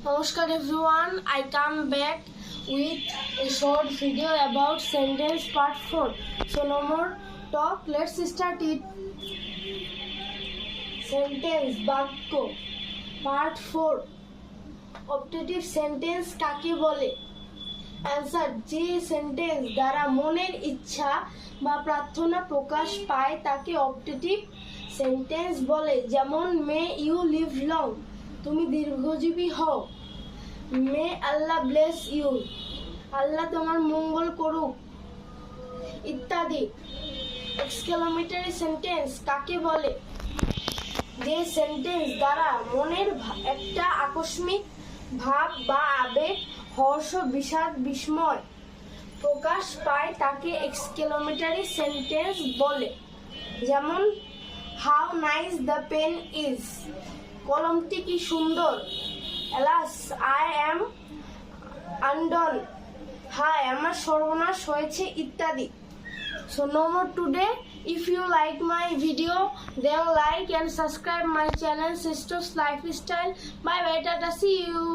Namaskar everyone, I come back with a short video about sentence part 4. So no more talk, let's start it. Sentence বাক্য part 4. Optative sentence কাকে বলে? Answer, যে sentence দ্বারা মনের ইচ্ছা বা প্রার্থনা প্রকাশ পায় তাকে অপটেটিভ সেন্টেন্স বলে। যেমন মে ইউ লিভ লং, তুমি দীর্ঘজীবী হও। মে আল্লাহ ব্লেস ইউ, আল্লাহ তোমার মঙ্গল করুক, ইত্যাদি। এক্সক্লেমেটরি সেন্টেন্স কাকে বলে? যে সেন্টেন্স দ্বারা মনের একটা আকস্মিক ভাব বা আবেগ, হর্ষ, বিষাদ, বিস্ময় প্রকাশ পায় তাকে এক্সক্লেমেটরি সেন্টেন্স বলে। যেমন how nice the pen is, কলমটি কি সুন্দর। অ্যালাস আই অ্যাম আনডন, হায় আমার সর্বনাশ হয়েছে, ইত্যাদি। So no more today. If you like my video, then like and subscribe my channel Sisters Lifestyle. Bye bye, tata, see you.